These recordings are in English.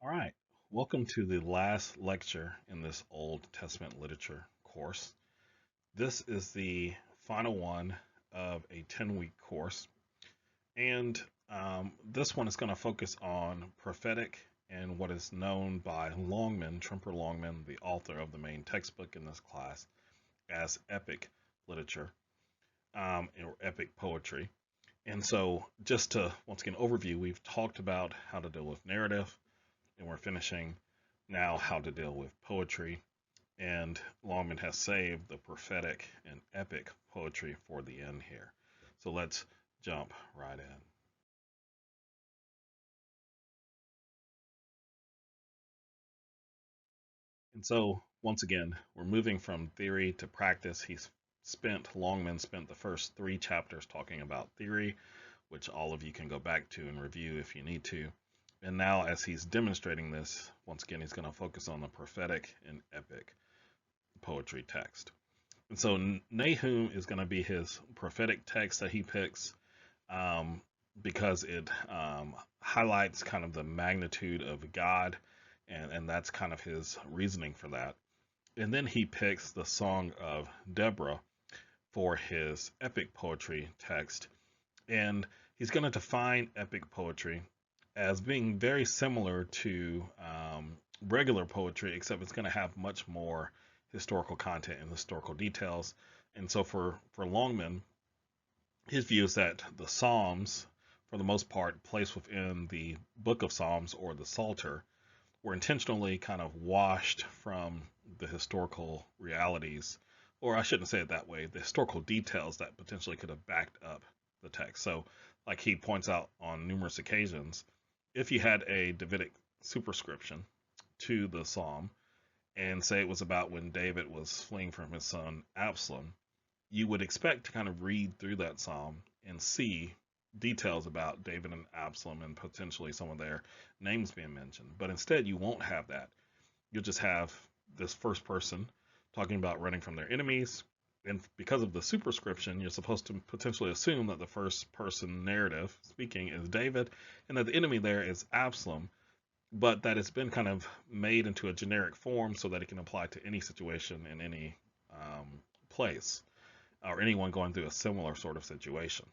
All right, welcome to the last lecture in this Old Testament literature course. This is the final one of a 10-week course, and this one is going to focus on prophetic and what is known by Longman, Tremper Longman, the author of the main textbook in this class, as epic literature or epic poetry. And so, just to once again overview, we've talked about how to deal with narrative, and we're finishing now how to deal with poetry. And Longman has saved the prophetic and epic poetry for the end here. So let's jump right in. And so, once again, we're moving from theory to practice. Longman spent the first three chapters talking about theory, which all of you can go back to and review if you need to. And now, as he's demonstrating this, once again, he's going to focus on the prophetic and epic poetry text. And so Nahum is going to be his prophetic text that he picks um, because it highlights kind of the magnitude of God, and that's kind of his reasoning for that. And then he picks the Song of Deborah for his epic poetry text. And he's going to define epic poetry as being very similar to regular poetry, except it's going to have much more historical content and historical details. And so for Longman, his view is that the Psalms, for the most part, placed within the Book of Psalms or the Psalter, were intentionally kind of washed from the historical realities, or I shouldn't say it that way, the historical details that potentially could have backed up the text. So, like he points out on numerous occasions, if you had a Davidic superscription to the psalm and say it was about when David was fleeing from his son Absalom, you would expect to kind of read through that psalm and see details about David and Absalom and potentially some of their names being mentioned. But instead, you won't have that. You'll just have this first person talking about running from their enemies. And because of the superscription, you're supposed to potentially assume that the first person narrative speaking is David and that the enemy there is Absalom, but that it's been kind of made into a generic form so that it can apply to any situation in any place or anyone going through a similar sort of situation.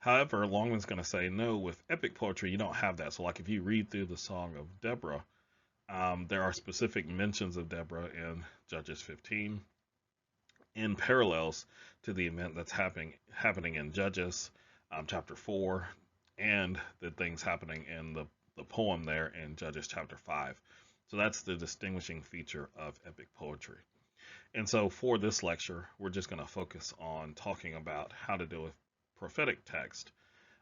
However, Longman's going to say, no, with epic poetry, you don't have that. So, like if you read through the Song of Deborah, there are specific mentions of Deborah in Judges 15 in parallels to the event that's happening in Judges chapter 4 and the things happening in the poem there in Judges chapter 5. So that's the distinguishing feature of epic poetry. And so for this lecture, we're just going to focus on talking about how to deal with prophetic text.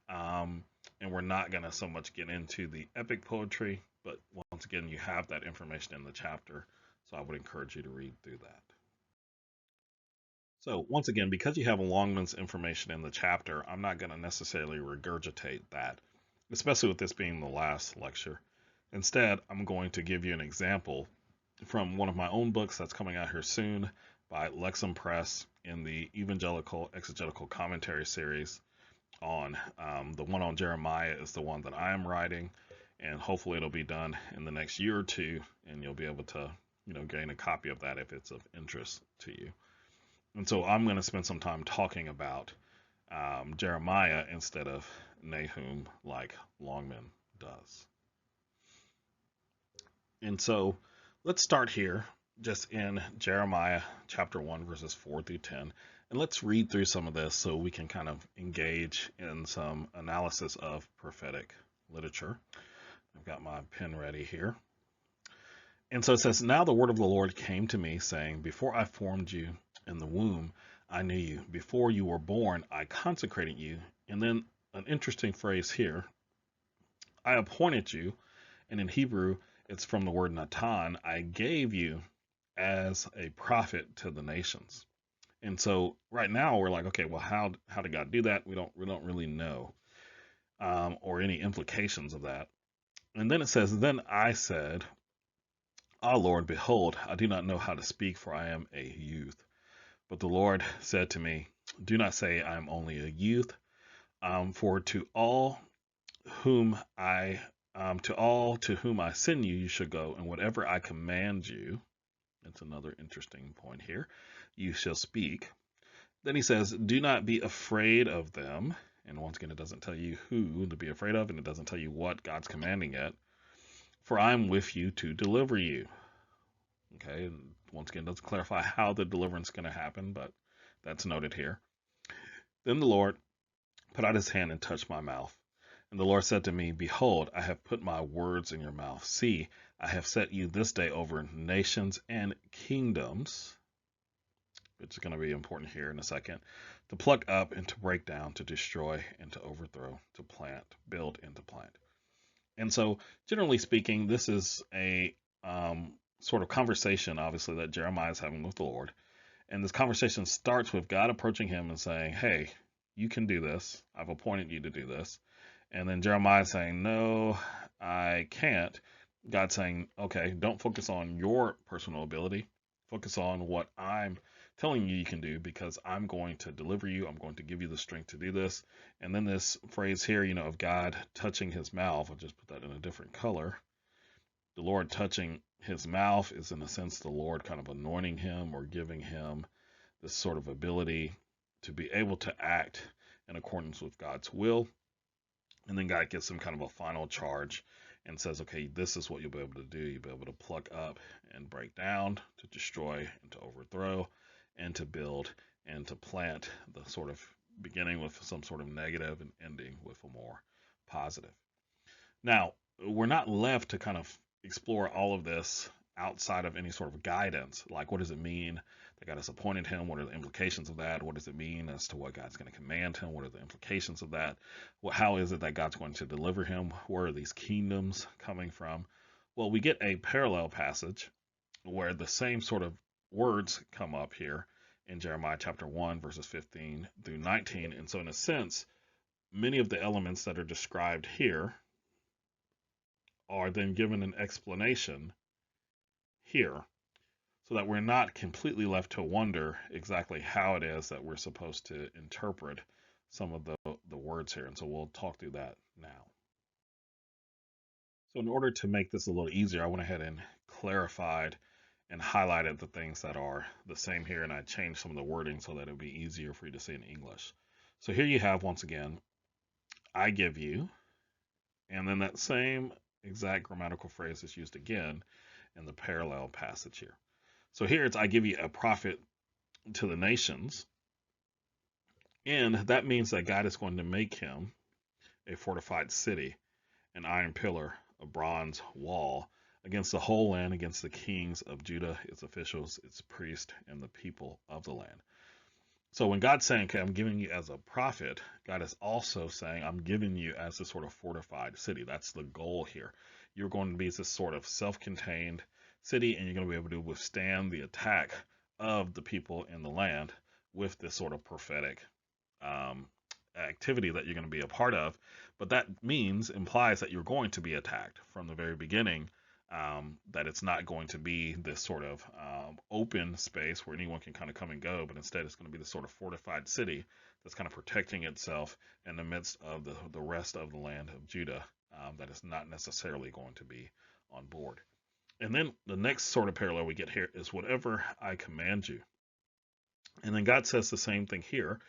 Um, and we're not going to so much get into the epic poetry, but once again, you have that information in the chapter. So I would encourage you to read through that. So once again, because you have Longman's information in the chapter, I'm not going to necessarily regurgitate that, especially with this being the last lecture. Instead, I'm going to give you an example from one of my own books that's coming out here soon by Lexham Press in the Evangelical Exegetical Commentary series on the one on Jeremiah is the one that I am writing, and hopefully it'll be done in the next year or two, and you'll be able to gain a copy of that if it's of interest to you. And so I'm going to spend some time talking about Jeremiah instead of Nahum like Longman does. And so let's start here just in Jeremiah chapter 1, verses 4 through 10. And let's read through some of this so we can kind of engage in some analysis of prophetic literature. I've got my pen ready here. And so it says, now the word of the Lord came to me, saying, before I formed you in the womb, I knew you. Before you were born, I consecrated you. And then an interesting phrase here, I appointed you. And in Hebrew, it's from the word Natan, I gave you as a prophet to the nations. And so right now we're like, okay, well, how did God do that? We don't really know, or any implications of that. And then it says, then I said, ah, Lord, behold, I do not know how to speak, for I am a youth. But the Lord said to me, do not say I am only a youth, for to all whom I To all to whom I send you, you should go, and whatever I command you, that's another interesting point here, you shall speak. Then he says, do not be afraid of them. And once again, it doesn't tell you who to be afraid of, and it doesn't tell you what God's commanding yet. For I'm with you to deliver you. Okay, and once again, it doesn't clarify how the deliverance is going to happen, but that's noted here. Then the Lord put out his hand and touched my mouth. And the Lord said to me, behold, I have put my words in your mouth. See, I have set you this day over nations and kingdoms, which is going to be important here in a second, to pluck up and to break down, to destroy and to overthrow, to plant, build and to plant. And so, generally speaking, this is a sort of conversation, obviously, that Jeremiah is having with the Lord. And this conversation starts with God approaching him and saying, hey, you can do this. I've appointed you to do this. And then Jeremiah saying, no, I can't. God saying, okay, don't focus on your personal ability. Focus on what I'm telling you can do, because I'm going to deliver you. I'm going to give you the strength to do this. And then this phrase here, of God touching his mouth, I'll just put that in a different color. The Lord touching his mouth is, in a sense, the Lord kind of anointing him or giving him this sort of ability to be able to act in accordance with God's will. And then God gives him kind of a final charge and says, okay, this is what you'll be able to do. You'll be able to pluck up and break down, to destroy and to overthrow, and to build and to plant, the sort of beginning with some sort of negative and ending with a more positive. Now, we're not left to kind of explore all of this outside of any sort of guidance. Like, what does it mean that God has appointed him? What are the implications of that? What does it mean as to what God's going to command him? What are the implications of that? How is it that God's going to deliver him? Where are these kingdoms coming from? Well, we get a parallel passage where the same sort of words come up here in Jeremiah chapter 1, verses 15 through 19. And so, in a sense, many of the elements that are described here are then given an explanation here, so that we're not completely left to wonder exactly how it is that we're supposed to interpret some of the words here. And so we'll talk through that now. So in order to make this a little easier, I went ahead and clarified and highlighted the things that are the same here, and I changed some of the wording so that it would be easier for you to see in English. So here you have, once again, I give you, and then that same exact grammatical phrase is used again in the parallel passage here. So here it's I give you a prophet to the nations, and that means that God is going to make him a fortified city, an iron pillar, a bronze wall against the whole land, against the kings of Judah, its officials, its priests, and the people of the land. So when God's saying, okay, I'm giving you as a prophet, God is also saying, I'm giving you as a sort of fortified city. That's the goal here. You're going to be this sort of self-contained city, and you're going to be able to withstand the attack of the people in the land with this sort of prophetic activity that you're going to be a part of. But that implies that you're going to be attacked from the very beginning. That it's not going to be this sort of open space where anyone can kind of come and go, but instead it's going to be this sort of fortified city that's kind of protecting itself in the midst of the rest of the land of Judah, that is not necessarily going to be on board. And then the next sort of parallel we get here is whatever I command you. And then God says the same thing here.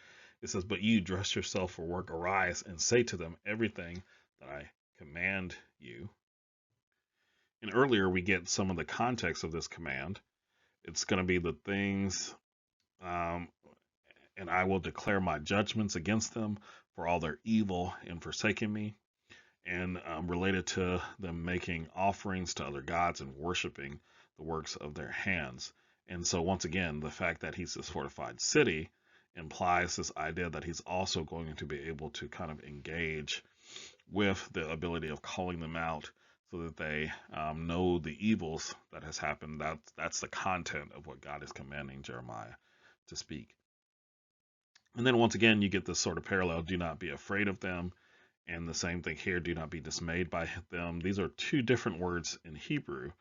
It says, but you dress yourself for work, arise and say to them everything that I command you. And earlier we get some of the context of this command. It's going to be the things, and I will declare my judgments against them for all their evil and forsaking me, and related to them making offerings to other gods and worshiping the works of their hands. And so once again, the fact that he's this fortified city implies this idea that he's also going to be able to kind of engage with the ability of calling them out so that they know the evils that has happened. That's the content of what God is commanding Jeremiah to speak. And then once again, you get this sort of parallel, do not be afraid of them. And the same thing here, do not be dismayed by them. These are two different words in Hebrew,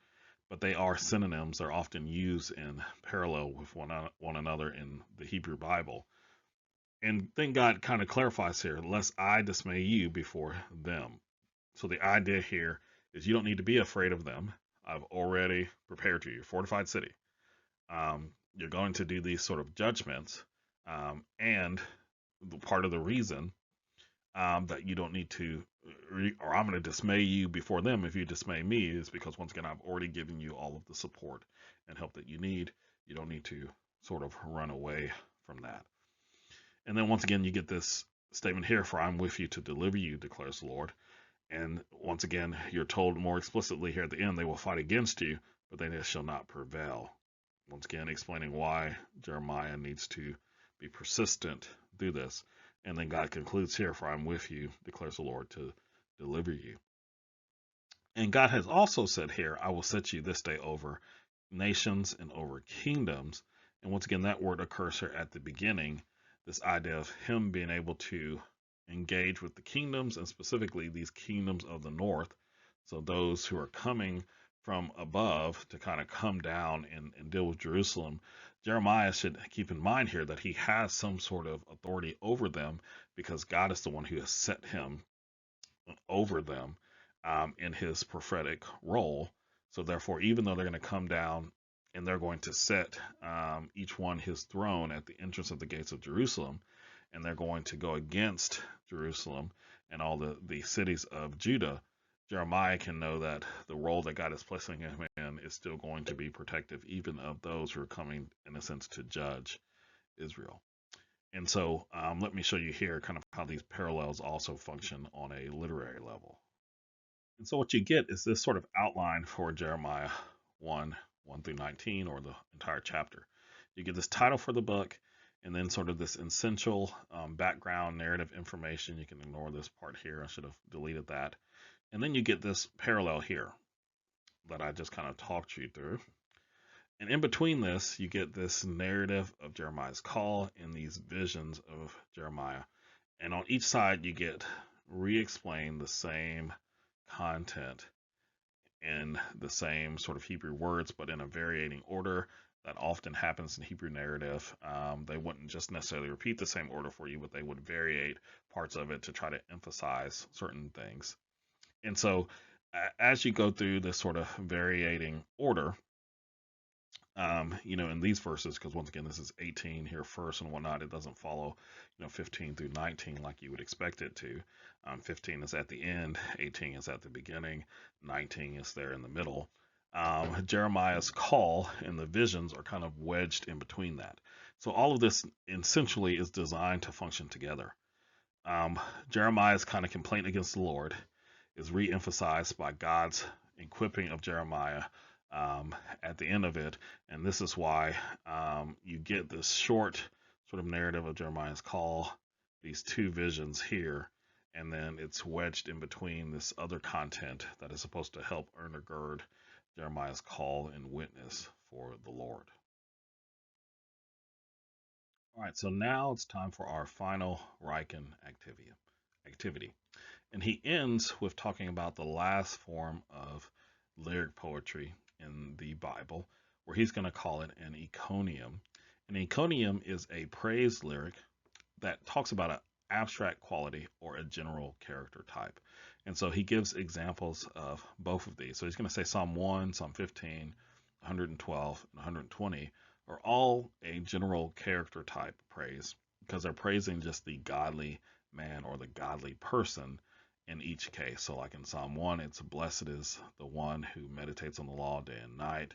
but they are synonyms. They're often used in parallel with one another in the Hebrew Bible. And then God kind of clarifies here, lest I dismay you before them. So the idea here is you don't need to be afraid of them. I've already prepared you, your fortified city. You're going to do these sort of judgments, and part of the reason that you don't need to, or I'm going to dismay you before them if you dismay me, is because once again, I've already given you all of the support and help that you need. You don't need to sort of run away from that. And then once again, you get this statement here, for I'm with you to deliver you, declares the Lord. And once again, you're told more explicitly here at the end, they will fight against you, but they shall not prevail. Once again, explaining why Jeremiah needs to be persistent through this. And then God concludes here, for I'm with you, declares the Lord, to deliver you. And God has also said here, I will set you this day over nations and over kingdoms. And once again, that word occurs here at the beginning, this idea of him being able to engage with the kingdoms, and specifically these kingdoms of the north. So those who are coming from above to kind of come down and deal with Jerusalem. Jeremiah should keep in mind here that he has some sort of authority over them, because God is the one who has set him over them in his prophetic role. So therefore, even though they're going to come down and they're going to set each one his throne at the entrance of the gates of Jerusalem, and they're going to go against Jerusalem and all the cities of Judah, Jeremiah can know that the role that God is placing him in is still going to be protective, even of those who are coming, in a sense, to judge Israel. And so let me show you here kind of how these parallels also function on a literary level. And so what you get is this sort of outline for Jeremiah 1, 1 through 19, or the entire chapter. You get this title for the book, and then sort of this essential background narrative information. You can ignore this part here. I should have deleted that. And then you get this parallel here that I just kind of talked you through. And in between this, you get this narrative of Jeremiah's call and these visions of Jeremiah. And on each side, you get re-explained the same content in the same sort of Hebrew words, but in a varying order. That often happens in Hebrew narrative. They wouldn't just necessarily repeat the same order for you, but they would variate parts of it to try to emphasize certain things. And so, as you go through this sort of varying order, in these verses, because once again, this is 18 here first and whatnot, it doesn't follow, 15 through 19 like you would expect it to. 15 is at the end, 18 is at the beginning, 19 is there in the middle. Jeremiah's call and the visions are kind of wedged in between that. So all of this essentially is designed to function together. Jeremiah's kind of complaint against the Lord is re-emphasized by God's equipping of Jeremiah at the end of it. And this is why you get this short sort of narrative of Jeremiah's call, these two visions here, and then it's wedged in between this other content that is supposed to help undergird Jeremiah's call and witness for the Lord. All right, so now it's time for our final Riken activity. And he ends with talking about the last form of lyric poetry in the Bible, where he's going to call it an iconium. An iconium is a praise lyric that talks about an abstract quality or a general character type. And so he gives examples of both of these. So he's going to say Psalm 1, Psalm 15, 112, and 120 are all a general character type praise, because they're praising just the godly man or the godly person in each case. So like in Psalm 1, it's blessed is the one who meditates on the law day and night,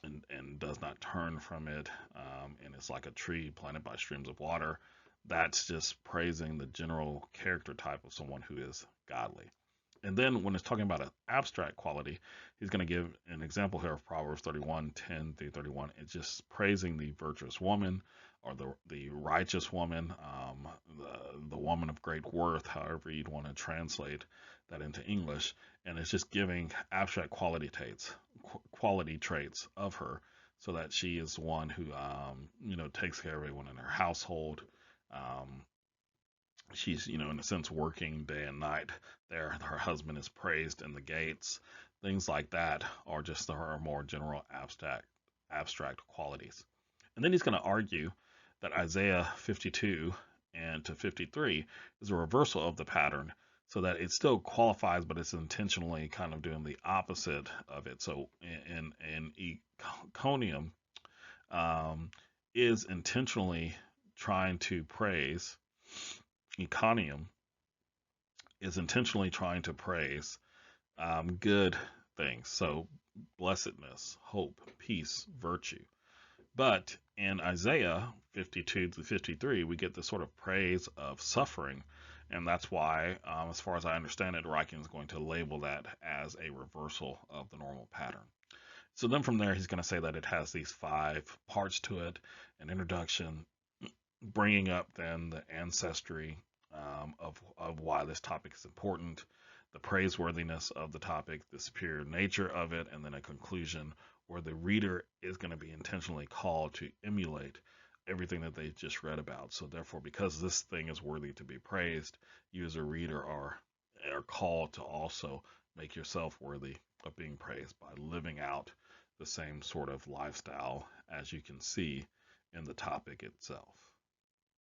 and does not turn from it, and it's like a tree planted by streams of water. That's just praising the general character type of someone who is godly. And then when it's talking about an abstract quality, he's going to give an example here of Proverbs 31, 10 through 31. It's just praising the virtuous woman, or the righteous woman, the woman of great worth, however you'd want to translate that into English. And it's just giving abstract quality traits of her, so that she is one who, takes care of everyone in her household. She's, in a sense, working day and night there. Her husband is praised in the gates. Things like that are just her more general abstract qualities. And then he's going to argue that Isaiah 52 and to 53 is a reversal of the pattern. so that it still qualifies, but it's intentionally kind of doing the opposite of it. So in Iconium, um, is intentionally trying to praise. Iconium is intentionally trying to praise good things. So blessedness, hope, peace, virtue. But in Isaiah 52 to 53, we get this sort of praise of suffering. And that's why, as far as I understand it, Riken is going to label that as a reversal of the normal pattern. So then from there, he's going to say that it has these 5 parts to it: an introduction, bringing up then the ancestry of why this topic is important, the praiseworthiness of the topic, the superior nature of it, and then a conclusion where the reader is going to be intentionally called to emulate everything that they just read about. So therefore, because this thing is worthy to be praised, you as a reader are called to also make yourself worthy of being praised by living out the same sort of lifestyle as you can see in the topic itself.